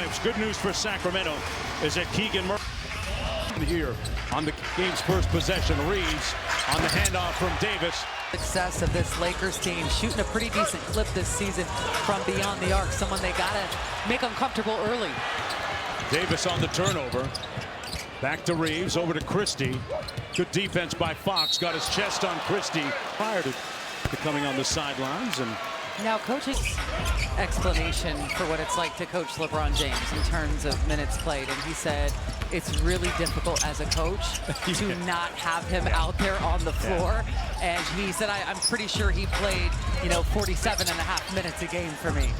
Reeves. Good news for Sacramento is that Keegan Murray here on the game's first possession. Reeves on the handoff from Davis. Success of this Lakers team, shooting a pretty decent clip this season from beyond the arc. Someone they gotta make uncomfortable early. Davis on the turnover. Back to Reeves, over to Christie. Good defense by Fox, got his chest on Christie prior to coming on the sidelines. And now coach's explanation for what it's like to coach LeBron James in terms of minutes played, and he said it's really difficult as a coach to not have him out there on the floor. And he said, I'm pretty sure he played, 47 and a half minutes a game for me.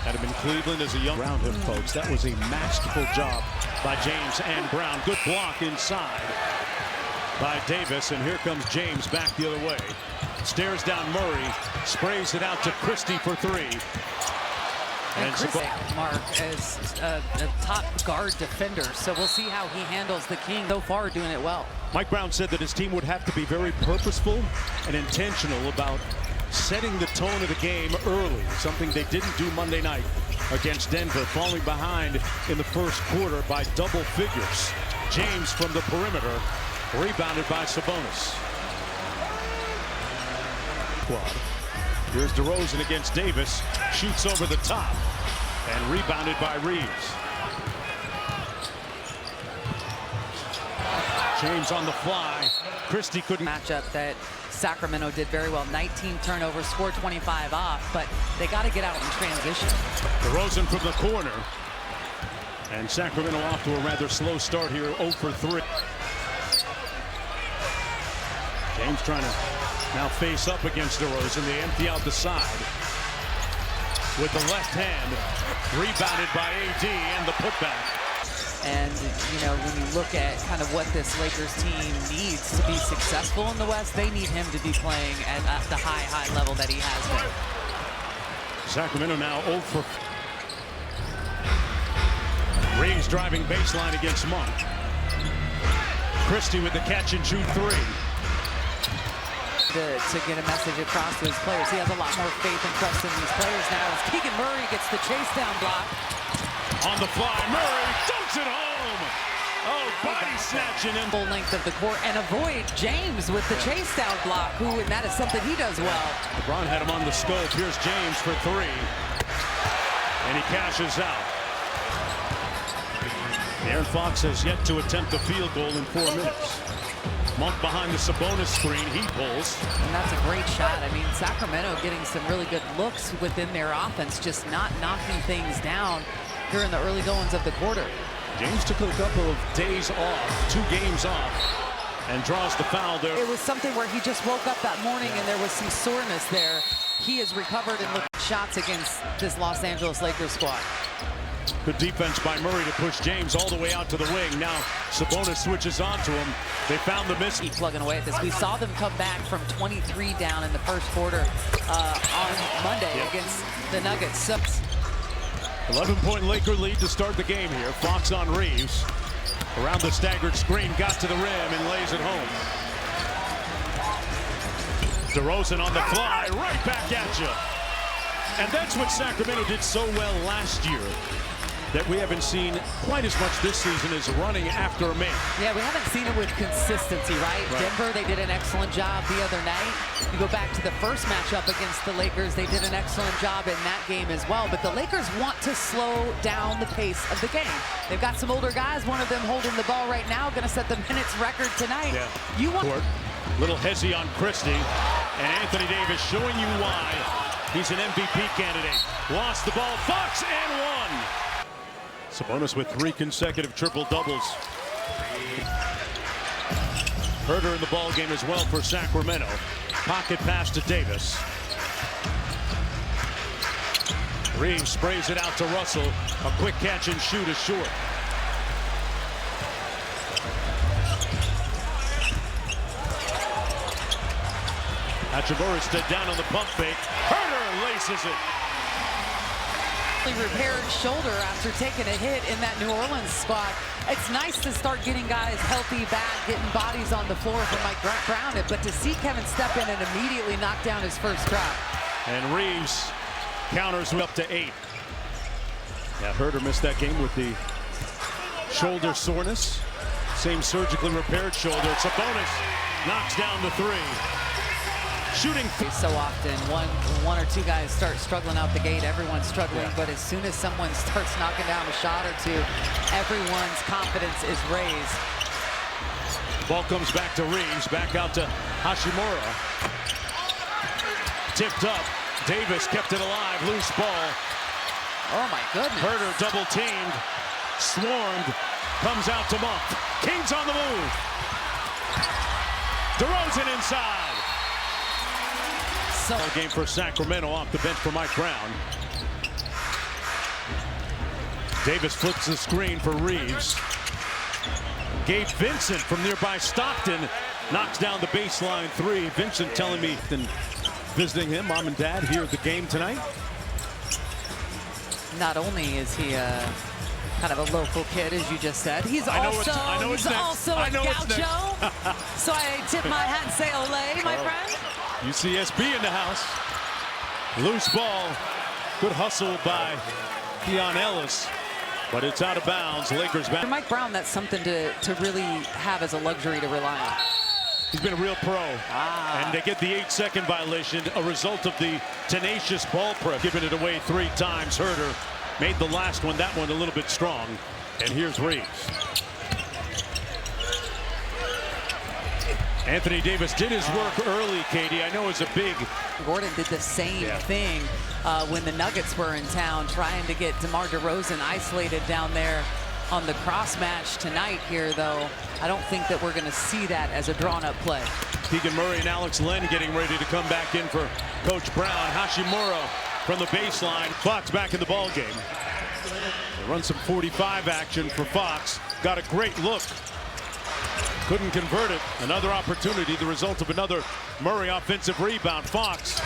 Had him in Cleveland as a young around him, folks. That was a masterful job by James and Brown. Good block inside by Davis, and here comes James back the other way. Stares down Murray, sprays it out to Christie for three. And Christie, Mark, as a top guard defender, so we'll see how he handles the King. So far, doing it well. Mike Brown said that his team would have to be very purposeful and intentional about setting the tone of the game early, something they didn't do Monday night against Denver, falling behind in the first quarter by double figures. James from the perimeter, rebounded by Sabonis. Here's DeRozan against Davis, shoots over the top, and rebounded by Reeves. James on the fly. Christie couldn't. Matchup that Sacramento did very well. 19 turnovers, scored 25 off, but they got to get out in transition. DeRozan from the corner. And Sacramento off to a rather slow start here, 0 for 3. James trying to now face up against DeRozan. They empty out the side with the left hand. Rebounded by AD and the putback. And, when you look at kind of what this Lakers team needs to be successful in the West, they need him to be playing at the high level that he has been. Sacramento now 0 for... Reeves driving baseline against Monk. Christie with the catch and shoot three. To get a message across to his players. He has a lot more faith and trust in these players now as Keegan Murray gets the chase down block. On the fly, Murray dunks it home. Oh, body snatching in full length of the court and avoid James with the chase down block, and that is something he does well. LeBron had him on the scope. Here's James for three. And he cashes out. Aaron Fox has yet to attempt a field goal in 4 minutes. Monk behind the Sabonis screen, he pulls. And that's a great shot. I mean, Sacramento getting some really good looks within their offense, just not knocking things down here in the early goings of the quarter. James took a couple of days off, 2 games off, and draws the foul there. It was something where he just woke up that morning and there was some soreness there. He has recovered and looked at shots against this Los Angeles Lakers squad. Good defense by Murray to push James all the way out to the wing. Now Sabonis switches on to him. They found the miss. Keep plugging away at this. We saw them come back from 23 down in the first quarter on Monday against the Nuggets. 11-point Laker lead to start the game here. Fox on Reeves. Around the staggered screen, got to the rim and lays it home. DeRozan on the fly, right back at you. And that's what Sacramento did so well last year that we haven't seen quite as much this season as running after a man. Yeah, we haven't seen it with consistency, right? Denver, they did an excellent job the other night. You go back to the first matchup against the Lakers, they did an excellent job in that game as well. But the Lakers want to slow down the pace of the game. They've got some older guys, one of them holding the ball right now, going to set the minutes record tonight. Yeah. You want little hezzy on Christie, and Anthony Davis showing you why he's an MVP candidate. Lost the ball, Fox, and one. Sabonis with 3 consecutive triple-doubles. Herter in the ball game as well for Sacramento. Pocket pass to Davis. Reeves sprays it out to Russell. A quick catch and shoot is short. Hachimura stood down on the pump fake. Herter laces it. Repaired shoulder after taking a hit in that New Orleans spot. It's nice to start getting guys healthy back, getting bodies on the floor from Mike Brown, but to see Kevin step in and immediately knock down his first try. And Reeves counters up to 8. Yeah, Herder missed that game with the shoulder soreness. Same surgically repaired shoulder. It's a bonus. Knocks down the three. Shooting. So often, one or two guys start struggling out the gate. Everyone's struggling, but as soon as someone starts knocking down a shot or two, everyone's confidence is raised. Ball comes back to Reeves. Back out to Hashimura. Tipped up. Davis kept it alive. Loose ball. Oh my goodness. Herder double teamed. Swarmed. Comes out to Monk. Kings on the move. DeRozan inside. So game for Sacramento off the bench for Mike Brown. Davis flips the screen for Reeves. Gabe Vincent from nearby Stockton knocks down the baseline three. Vincent telling me and visiting him, mom and dad, here at the game tonight. not only is he kind of a local kid, as you just said, he's also a gaucho. So I tip my hat and say ole, my friend. UCSB in the house. Loose ball. Good hustle by Keon Ellis. But it's out of bounds. Lakers back. For Mike Brown, that's something to really have as a luxury to rely on. He's been a real pro. And they get the 8-second violation, a result of the tenacious ball prep. Giving it away 3 times. Herder made the last one, that one a little bit strong. And here's Reeves. Anthony Davis did his work early, Katie. I know it's a big. Gordon did the same thing when the Nuggets were in town, trying to get DeMar DeRozan isolated down there on the cross match tonight here, though. I don't think that we're going to see that as a drawn-up play. Keegan Murray and Alex Len getting ready to come back in for Coach Brown. Hashimura from the baseline. Fox back in the ball game. They run some 45 action for Fox. Got a great look. Couldn't convert it. Another opportunity, the result of another Murray offensive rebound. Fox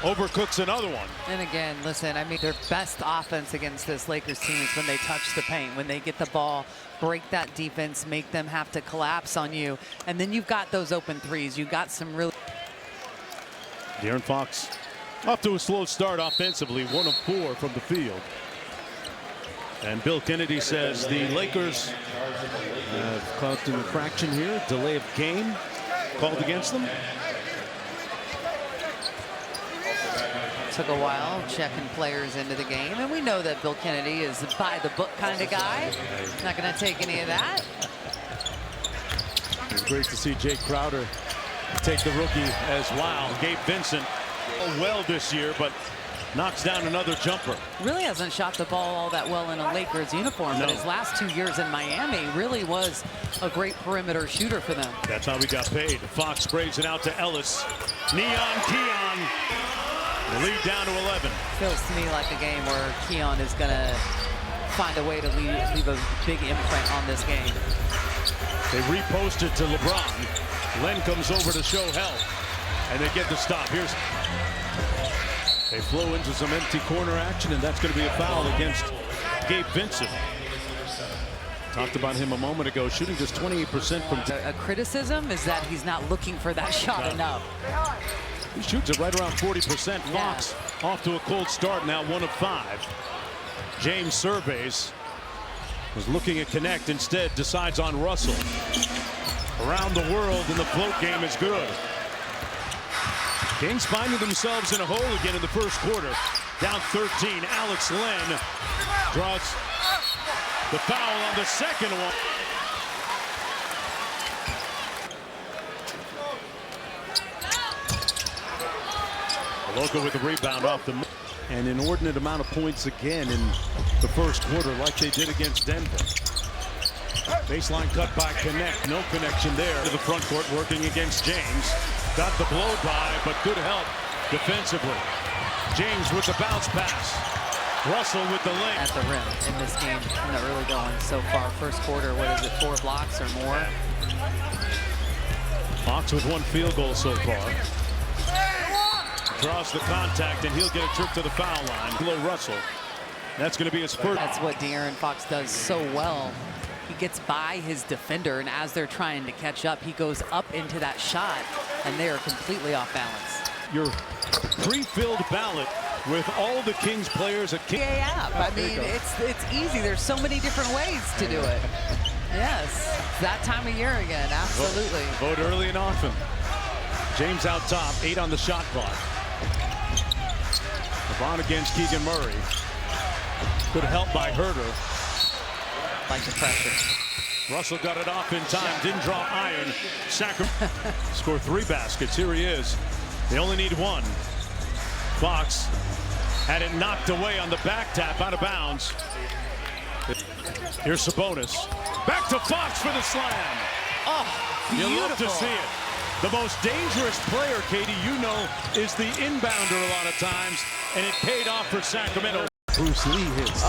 overcooks another one. And again, listen, I mean, their best offense against this Lakers team is when they touch the paint, when they get the ball, break that defense, make them have to collapse on you. And then you've got those open threes. You've got some really. De'Aaron Fox off to a slow start offensively, 1 of 4 from the field. And Bill Kennedy says the Lakers have caused an infraction here, delay of game called against them. Took a while checking players into the game, and we know that Bill Kennedy is a by the book kind of guy. Not going to take any of that. It's great to see Jake Crowder take the rookie as well. Gabe Vincent well this year, but knocks down another jumper. Really hasn't shot the ball all that well in a Lakers uniform, but his last 2 years in Miami really was a great perimeter shooter for them. That's how he got paid. Fox sprays it out to Ellis. Neon Keon. The lead down to 11. Feels to me like a game where Keon is going to find a way to leave a big imprint on this game. They reposted to LeBron. Len comes over to show help, and they get the stop. They flow into some empty corner action, and that's going to be a foul against Gabe Vincent. Talked about him a moment ago, shooting just 28% from. A criticism is that he's not looking for that shot enough. He shoots it right around 40%. Fox off to a cold start, now 1 of 5. James surveys, was looking at connect, instead decides on Russell. Around the world, and the float game is good. Kings finding themselves in a hole again in the first quarter. Down 13. Alex Len draws the foul on the second one. Loco with the rebound off the. An inordinate amount of points again in the first quarter, like they did against Denver. Baseline cut by Connect. No connection there to the front court, working against James. Got the blow by, but good help defensively. James with the bounce pass. Russell with the link. At the rim in this game in the early going so far. First quarter, what is it, 4 blocks or more? Fox with 1 field goal so far. Draws the contact, and he'll get a trip to the foul line. Below Russell. That's going to be his first. That's what De'Aaron Fox does so well. He gets by his defender, and as they're trying to catch up, he goes up into that shot, and they are completely off balance. Your pre-filled ballot with all the Kings players at Kings. NBA app. I mean, it's easy. There's so many different ways to do it. Yes, it's that time of year again. Absolutely. Vote early and often. James out top, 8 on the shot clock. LeBron against Keegan Murray. Good help by Herter. Like the pressure. Russell got it off in time, didn't draw iron. Sacramento scored 3 baskets. Here he is. They only need 1. Fox had it knocked away on the back tap, out of bounds. Here's Sabonis. Back to Fox for the slam. Oh, beautiful. You love to see it. The most dangerous player, Katie, you know, is the inbounder a lot of times, and it paid off for Sacramento. Bruce Lee hits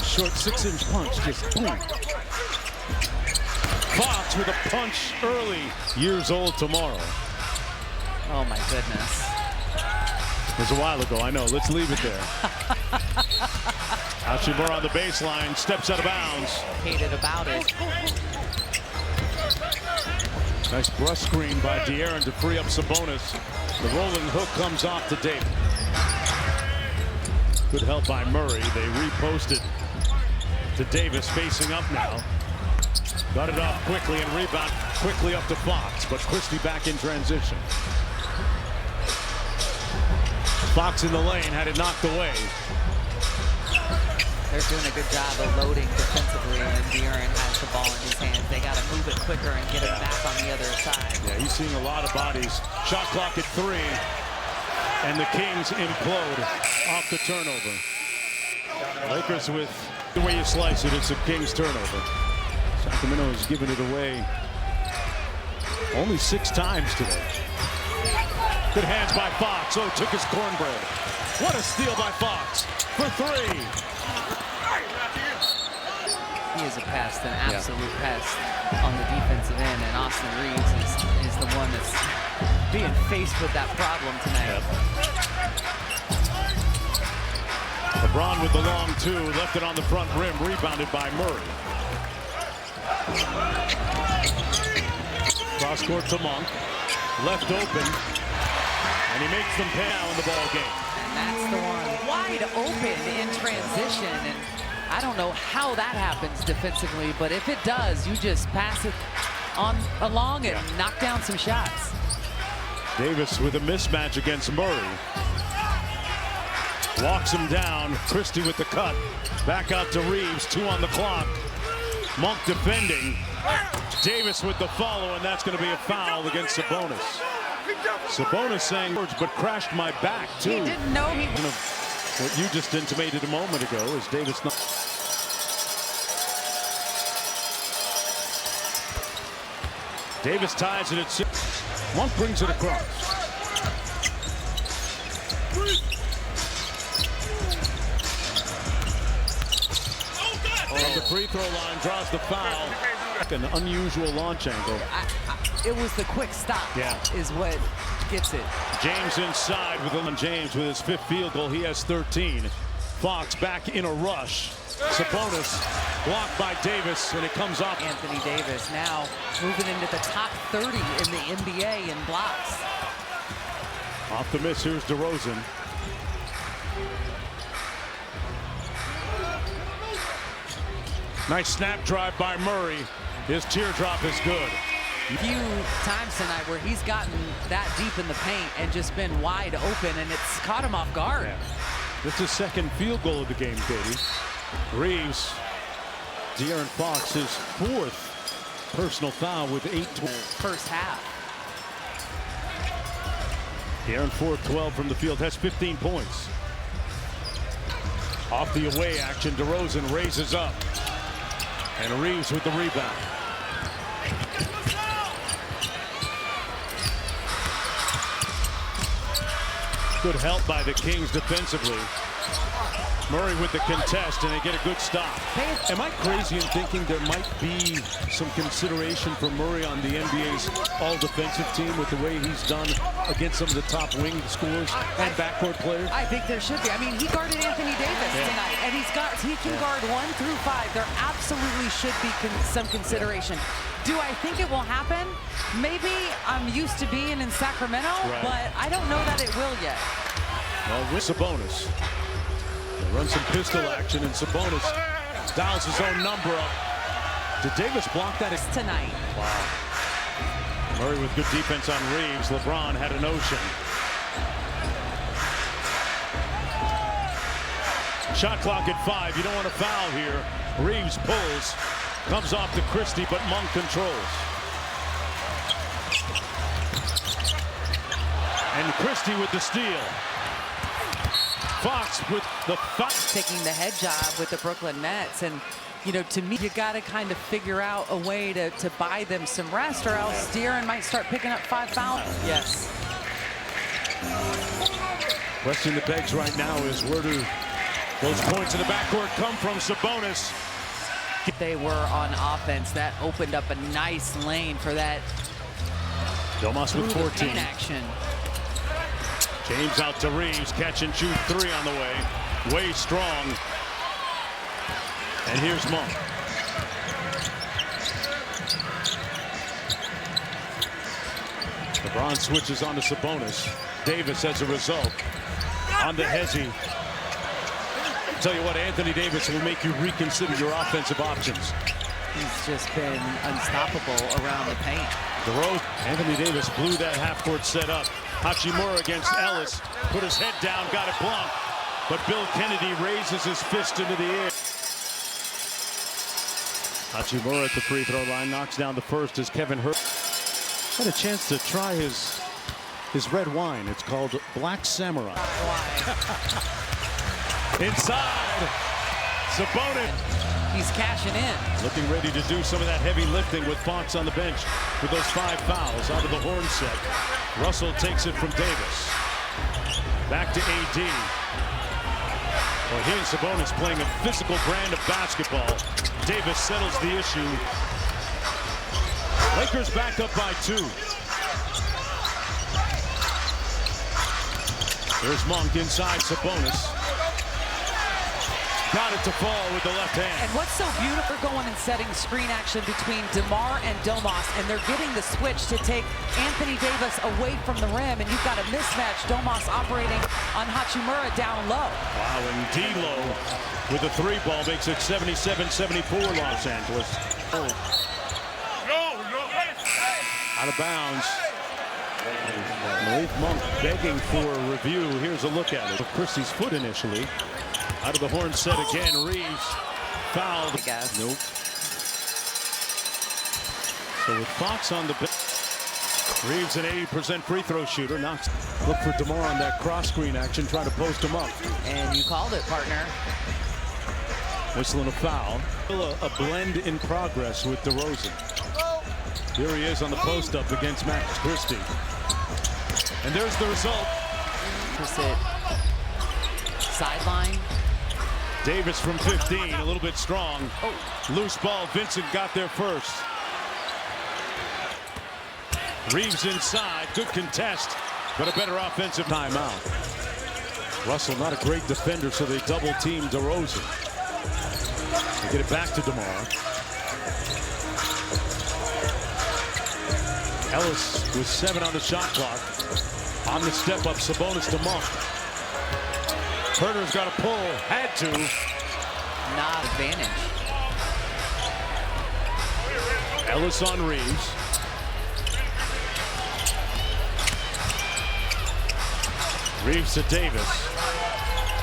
short 6-inch punch, just boom. Fox with a punch early. Years old tomorrow. Oh my goodness. It was a while ago, I know. Let's leave it there. Hachimura on the baseline, steps out of bounds. Hated about it. Nice brush screen by De'Aaron to free up Sabonis. The rolling hook comes off to Davis. Good help by Murray. They reposted to Davis, facing up now. Got it off quickly and rebound quickly up to Fox, but Christie back in transition. Fox in the lane, had it knocked away. They're doing a good job of loading defensively when De'Aaron has the ball in his hands. They got to move it quicker and get him back on the other side. Yeah, he's seeing a lot of bodies. Shot clock at 3, and the Kings implode off the turnover. Lakers with the way you slice it, it's a Kings turnover. Sacramento has given it away only 6 times today. Good hands by Fox. Oh, took his cornbread. What a steal by Fox for 3. He is a pest, an absolute pest on the defensive end, and Austin Reeves is the one that's being faced with that problem tonight. LeBron with the long 2, left it on the front rim, rebounded by Murray. Cross court to Monk, left open, and he makes them pay now in the ball game. And that's the one wide open in transition, and I don't know how that happens defensively, but if it does, you just pass it on along and knock down some shots. Davis with a mismatch against Murray. Walks him down. Christie with the cut. Back out to Reeves. 2 on the clock. Monk defending. Davis with the follow, and that's going to be a foul against Sabonis. Sabonis saying words, but crashed my back, too. He didn't know he... What you just intimated a moment ago is Davis not... Davis ties it at 6. Monk brings it across. From the free throw line, draws the foul. An unusual launch angle. It was the quick stop is what gets it. James inside with James with his 5th field goal. He has 13. Fox back in a rush. Sabonis blocked by Davis, and it comes off. Anthony Davis now moving into the top 30 in the NBA in blocks. Off the miss, here's DeRozan. Nice snap drive by Murray. His teardrop is good. Few times tonight where he's gotten that deep in the paint and just been wide open, and it's caught him off guard. Yeah. That's his 2nd field goal of the game, Katie. Reeves, De'Aaron Fox, his 4th personal foul with 8 first half. De'Aaron 4-12 from the field, has 15 points. Off the away action, DeRozan raises up. And Reeves with the rebound. Good help by the Kings defensively. Murray with the contest, and they get a good stop. Am I crazy in thinking there might be some consideration for Murray on the NBA's all-defensive team with the way he's done against some of the top wing scorers and backcourt players? I think there should be. I mean, he guarded Anthony Davis tonight, and he can guard 1 through 5. There absolutely should be some consideration. Do I think it will happen? Maybe I'm used to being in Sacramento, but I don't know that it will yet. Well, with Sabonis. They run some pistol action, and Sabonis dials his own number up. Did Davis block that tonight? Wow. Murray with good defense on Reeves. LeBron had a notion. Shot clock at 5. You don't want to foul here. Reeves pulls. Comes off to Christie, but Monk controls. And Christie with the steal. Fox with the taking the head job with the Brooklyn Nets. And, you know, to me, you got to kind of figure out a way to buy them some rest, or else De'Aaron might start picking up 5 fouls. Yes. Question that begs right now is, where do those points in the backcourt come from? Sabonis. They were on offense. That opened up a nice lane for that. Domas with 14. Action. James out to Reeves. Catch and shoot 3 on the way. Way strong. And here's Monk. LeBron switches on to Sabonis. Davis as a result. On to Hezzy. Tell you what, Anthony Davis will make you reconsider your offensive options. He's just been unstoppable around the paint. Anthony Davis blew that half-court set up. Hachimura against Ellis. Put his head down, got it blocked. But Bill Kennedy raises his fist into the air. Hachimura at the free throw line, knocks down the first as Kevin Hurt had a chance to try his red wine. It's called Black Samurai. Inside, Sabonis. He's cashing in. Looking ready to do some of that heavy lifting with Fox on the bench with those 5 fouls out of the horn set. Russell takes it from Davis. Back to AD. Well, he and Sabonis playing a physical brand of basketball. Davis settles the issue. Lakers back up by 2. There's Monk inside Sabonis. Got it to fall with the left hand. And what's so beautiful going and setting screen action between DeMar and Domas, and they're getting the switch to take Anthony Davis away from the rim, and you've got a mismatch. Domas operating on Hachimura down low. Wow, and D'Lo with a 3 ball makes it 77-74 Los Angeles. Out of bounds. Malik Monk begging for a review. Here's a look at it. Christie's foot initially. Out of the horn set again. Reeves fouled. I guess. Nope. So with Fox on the bench, Reeves an 80% free throw shooter. Knocks. Look for DeMar on that cross screen action. Try to post him up. And you called it, partner. Whistling a foul. Still a blend in progress with DeRozan. Here he is on the post up against Max Christie. And there's the result. Opposite sideline. Davis from 15, a little bit strong. Loose ball, Vincent got there first. Reeves inside, good contest, but a better offensive timeout. Russell not a great defender, so they double team DeRozan. They get it back to DeMar. Ellis with 7 on the shot clock. On the step up, Sabonis to Monk. Herter's got to pull, had to. Not advantage. Ellis on Reeves. Reeves to Davis.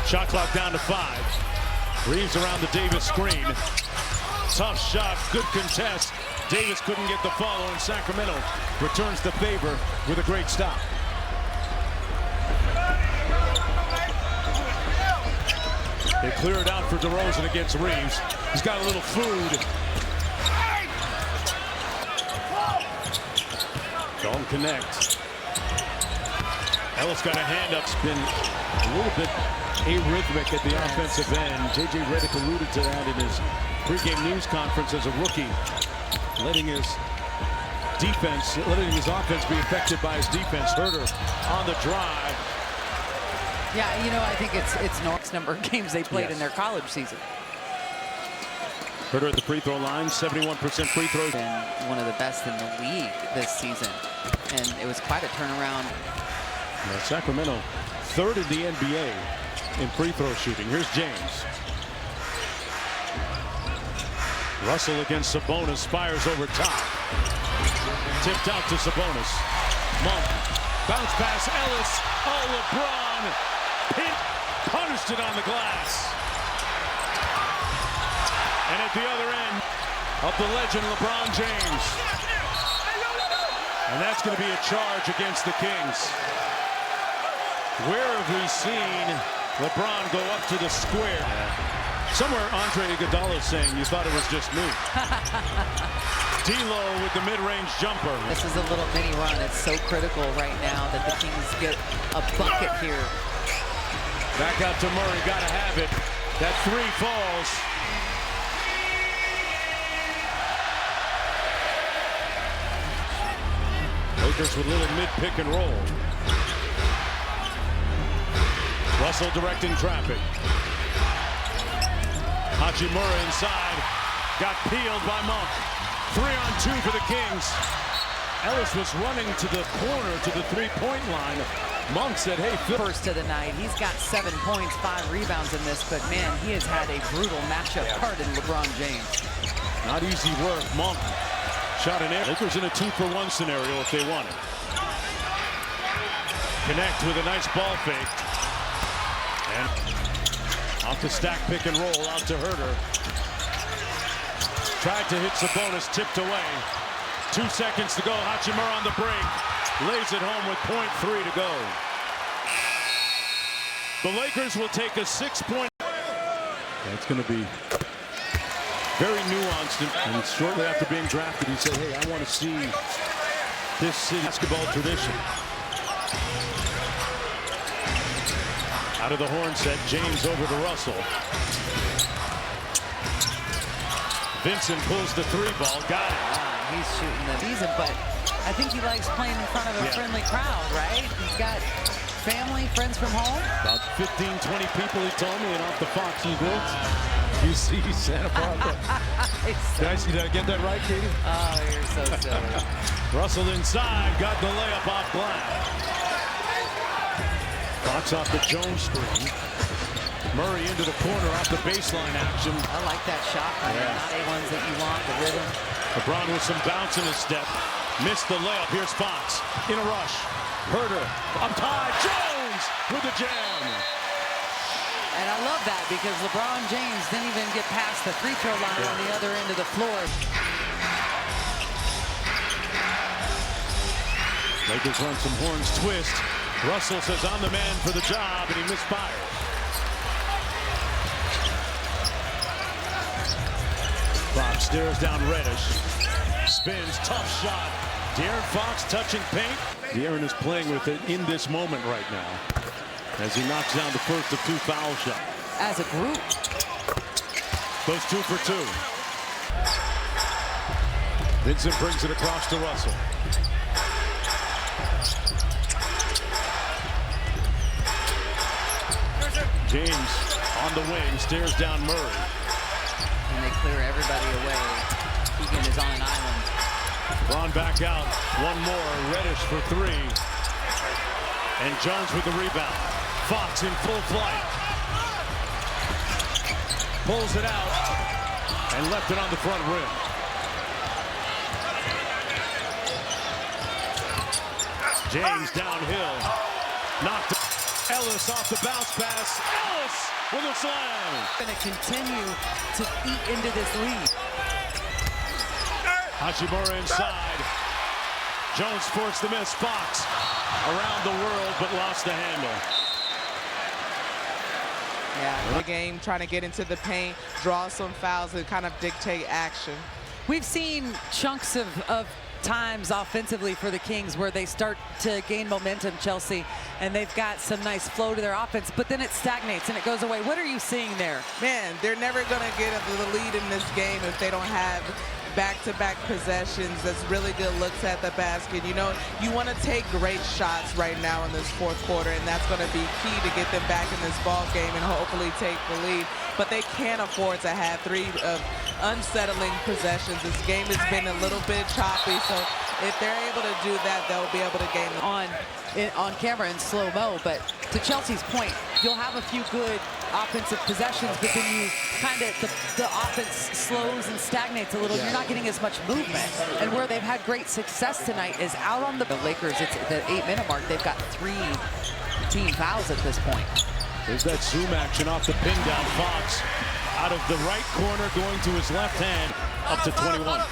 Shot clock down to 5. Reeves around the Davis screen. Tough shot, good contest. Davis couldn't get the follow, and Sacramento returns the favor with a great stop. They clear it out for DeRozan against Reeves. He's got a little food. Don't connect. Ellis got a hand up. It's been a little bit arrhythmic at the offensive end. J.J. Redick alluded to that in his pregame news conference as a rookie, letting his offense be affected by his defense. Herter on the drive. Yeah, you know, I think it's North's number of games they played in their college season. Herter at the free throw line, 71% free throws. Been one of the best in the league this season, and it was quite a turnaround. Sacramento third in the NBA in free throw shooting. Here's James. Russell against Sabonis, fires over top. Tipped out to Sabonis. Monk, bounce pass, Ellis. Oh, LeBron punished it on the glass. And at the other end of the legend, LeBron James. And that's going to be a charge against the Kings. Where have we seen LeBron go up to the square? Somewhere Andre Iguodala saying you thought it was just me. D'Lo with the mid-range jumper. This is a little mini run. It's so critical right now that the Kings get a bucket here. Back out to Murray, gotta have it. That three falls. Lakers with a little mid-pick and roll. Russell directing traffic. Hachimura inside. Got peeled by Monk. 3-on-2 for the Kings. Ellis was running to the corner to the three-point line. Monk said, hey, First of the night. He's got 7 points, 5 rebounds in this, but man, he has had a brutal matchup card in LeBron James. Not easy work. Monk shot an air. Lakers in a 2-for-1 scenario if they want it. Connect with a nice ball fake. And off the stack pick and roll out to Herter. Tried to hit Sabonis, tipped away. 2 seconds to go. Hachimura on the break. Lays it home with .3 to go. The Lakers will take a 6-point. That's going to be very nuanced. And shortly after being drafted, he said, hey, I want to see this city basketball tradition. Out of the horn set, James over to Russell. Vincent pulls the 3-ball, got it. He's shooting the season, but I think he likes playing in front of a friendly crowd, right? He's got family, friends from home. About 15, 20 people, he told me, and off the Fox Eagles. You see Santa Barbara. Did I get that right, Katie? Oh, you're so silly. Russell inside, got the layup off glass. Fox off the Jones screen. Murray into the corner off the baseline action. I like that shot, man. Not the ones that you want, the rhythm. LeBron with some bounce in his step. Missed the layup. Here's Fox in a rush. Herter up high. Jones with the jam. And I love that because LeBron James didn't even get past the free throw line on the other end of the floor. Lakers run some horns twist. Russell says, I'm the man for the job, and he misfires. Fox stares down Reddish. Spins, tough shot. De'Aaron Fox touching paint. De'Aaron is playing with it in this moment right now as he knocks down the first of 2 foul shots. As a group. Goes 2 for 2. Vincent brings it across to Russell. James on the wing, stares down Murray. And they clear everybody away. Keegan is on an island. Braun back out. One more. Reddish for 3. And Jones with the rebound. Fox in full flight. Pulls it out and left it on the front rim. James downhill. Knocked Ellis off the bounce pass. Ellis with a slam. Going to continue to eat into this lead. Hachimura inside. Jones forced the miss. Fox around the world, but lost the handle. Yeah, the game, trying to get into the paint, draw some fouls, and kind of dictate action. We've seen chunks of times offensively for the Kings where they start to gain momentum, Chelsea, and they've got some nice flow to their offense, but then it stagnates and it goes away. What are you seeing there? Man, they're never going to get the lead in this game if they don't have back-to-back possessions. That's really good looks at the basket. You know, you want to take great shots right now in this fourth quarter, and that's going to be key to get them back in this ball game and hopefully take the lead. But they can't afford to have 3 unsettling possessions. This game has been a little bit choppy, so If they're able to do that, they'll be able to gain on camera in slow-mo. But to Chelsea's point, you'll have a few good offensive possessions, but then you kind of, the offense slows and stagnates a little. You're not getting as much movement. And where they've had great success tonight is out on the Lakers. It's at the 8-minute mark. They've got 3 team fouls at this point. There's that zoom action off the pin down. Fox out of the right corner, going to his left hand, up to 21.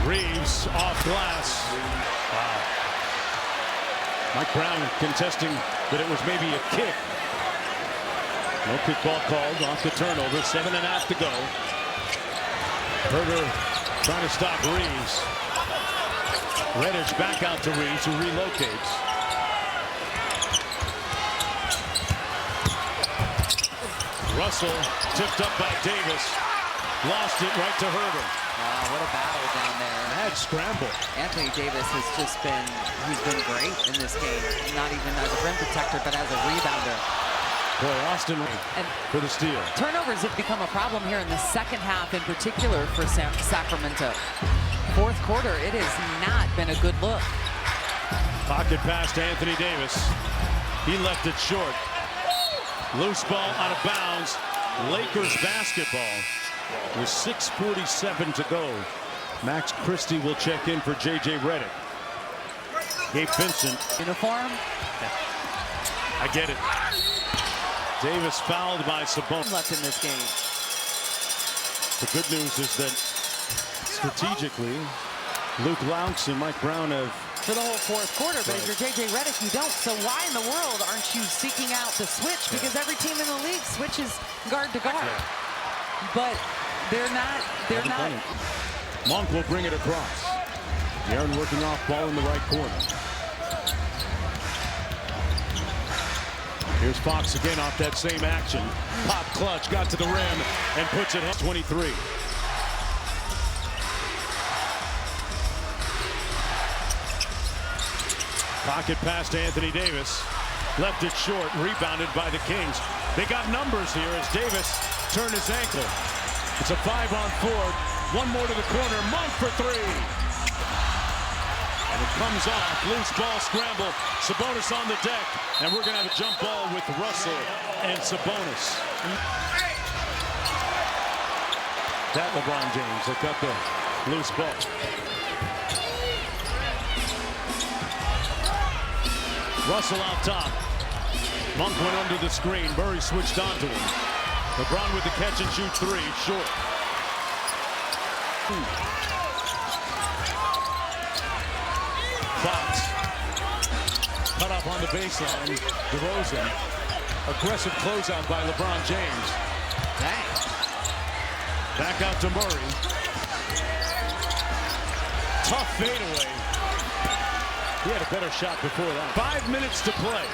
Reeves off glass. Wow. Mike Brown contesting that it was maybe a kick. No kickball called off the turnover. 7.5 to go. Herter trying to stop Reeves. Reddish back out to Reeves, who relocates. Russell tipped up by Davis. Lost it right to Herter. Wow, what a battle down there. Mad scramble. Anthony Davis has just been, he's been great in this game. Not even as a rim protector, but as a rebounder. Boy, Austin for the steal. Turnovers have become a problem here in the second half, in particular for Sacramento. Fourth quarter, it has not been a good look. Pocket pass to Anthony Davis. He left it short. Loose ball out of bounds. Lakers basketball with 6:47 to go. Max Christie will check in for J.J. Redick. Gabe Vincent. Uniform. I get it. Davis fouled by Sabonis. Left in this game. The good news is that strategically, Luke Loucks and Mike Brown have for the whole fourth quarter, but if you're J.J. Redick, you don't. So why in the world aren't you seeking out the switch? Because every team in the league switches guard to guard. But they're not. Monk will bring it across. Aaron working off ball in the right corner. Here's Fox again off that same action. Pop clutch, got to the rim, and puts it at 23. Pocket pass to Anthony Davis. Left it short, rebounded by the Kings. They got numbers here as Davis turned his ankle. It's a 5-on-4. One more to the corner. Monk for 3. And it comes off. Loose ball scramble. Sabonis on the deck. And we're going to have a jump ball with Russell and Sabonis. That LeBron James that got the loose ball. Russell out top. Monk went under the screen. Murray switched onto him. LeBron with the catch and shoot 3. Short. Fox. Cut up on the baseline. DeRozan. Aggressive closeout by LeBron James. Dang. Back out to Murray. Tough fadeaway. He had a better shot before that. 5 minutes to play.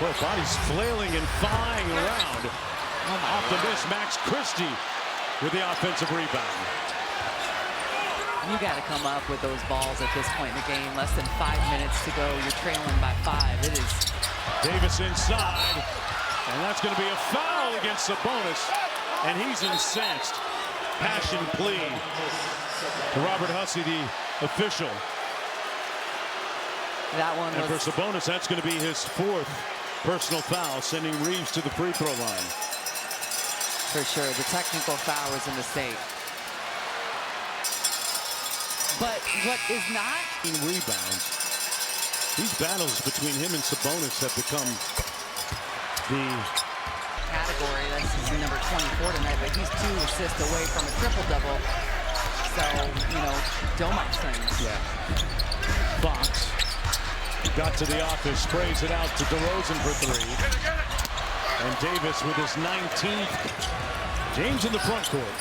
Boy, body's flailing and flying around. Off the miss, Max Christie with the offensive rebound. You got to come up with those balls at this point in the game. Less than 5 minutes to go. You're trailing by 5. It is. Davis inside. And that's going to be a foul against Sabonis. And he's incensed. Passion plea to Robert Hussey, the official. That one and was... for Sabonis, that's going to be his 4th personal foul, sending Reeves to the free throw line. For sure, the technical foul was a mistake. But what is not... Rebounds. These battles between him and Sabonis have become the... category. That's number 24 tonight, but he's 2 assists away from a triple-double. So, you know, Domite things. Yeah. Fox got to the office, sprays it out to DeRozan for 3. And Davis with his 19th. James in the front court.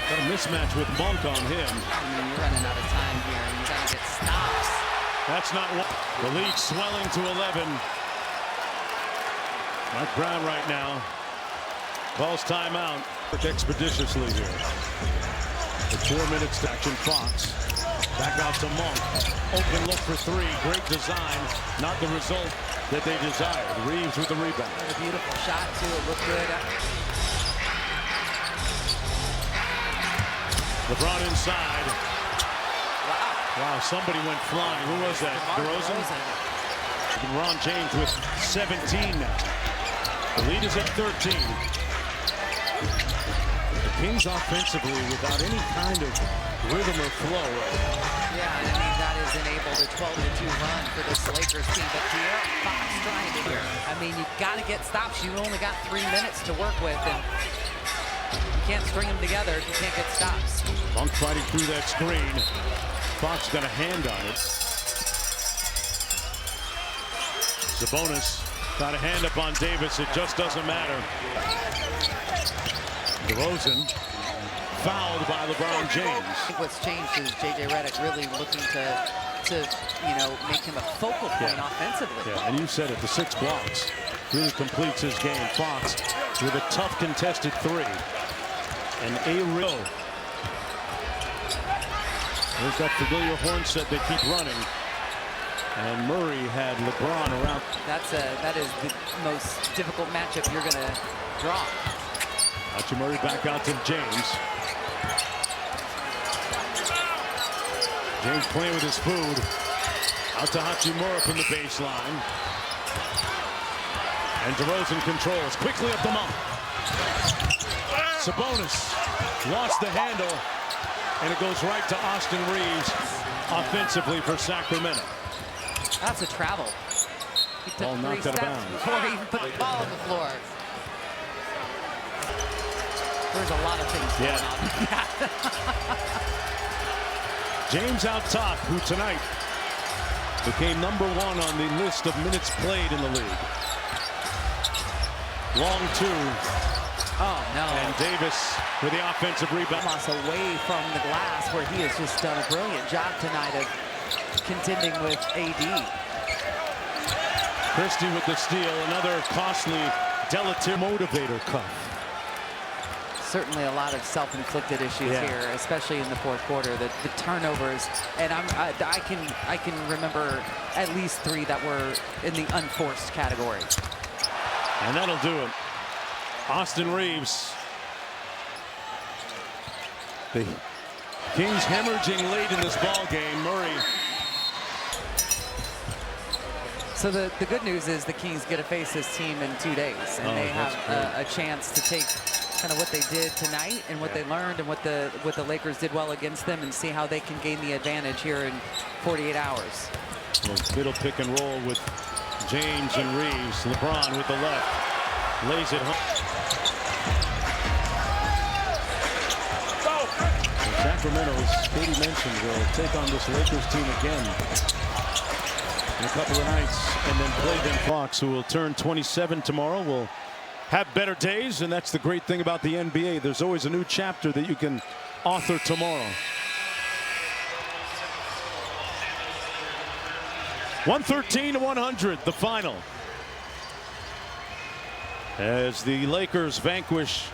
Got a mismatch with Monk on him. I mean, you're running out of time here, and you got to get stops. That's not what. The lead swelling to 11. Mike Brown right now calls timeout. Work expeditiously here. The 4 minutes to action. Fox Back out to Monk. Open look for three. Great design. Not the result that they desired. Reeves with the rebound. And a beautiful shot, too. It looked good. LeBron inside. Wow. Wow, somebody went flying. Who was that? DeRozan? LeBron James with 17 now. The lead is at 13. The Kings offensively without any kind of rhythm or flow. Yeah, and I mean, that has enabled a 12-2 run for this Lakers team. But De'Aaron Fox trying to here. I mean, you've got to get stops. You only got 3 minutes to work with, and you can't string them together if you can't get stops. Monk fighting through that screen. Fox got a hand on it. Sabonis got a hand up on Davis. It just doesn't matter. DeRozan fouled by LeBron James. I think what's changed is J.J. Redick really looking to make him a focal point offensively. Yeah, and you said it, the 6 blocks really completes his game. Fox with a tough contested 3. And a real. There's that familiar horn set they keep running. And Murray had LeBron around. That is the most difficult matchup you're going to draw. Murray back out to James. James playing with his food. Out to Hachimura from the baseline. And DeRozan controls. Quickly up the Monk. Sabonis lost the handle. And it goes right to Austin Reeves offensively for Sacramento. That's a travel. He took 3 steps before he even put the ball on the floor. There's a lot of things going on. James out top, who tonight became #1 on the list of minutes played in the league. Long 2. Oh, no. And Davis with the offensive rebound. Almost away from the glass, where he has just done a brilliant job tonight of contending with AD. Christie with the steal. Another costly deleterious motivator cuff. Certainly a lot of self-inflicted issues here, especially in the 4th quarter. The turnovers, and I can remember at least 3 that were in the unforced category. And that'll do it. Austin Reeves. The Kings hemorrhaging late in this ball game. Murray. So the good news is the Kings get to face this team in 2 days, and they have a chance to take kind of what they did tonight and what they learned and what the Lakers did well against them, and see how they can gain the advantage here in 48 hours. Middle pick and roll with James and Reeves. LeBron with the left. Lays it home. Sacramento, as Katie mentioned, will take on this Lakers team again in a couple of nights, and then play them. Fox, who will turn 27 tomorrow, will have better days, and that's the great thing about the NBA. There's always a new chapter that you can author tomorrow. 113-100, the final. As the Lakers vanquish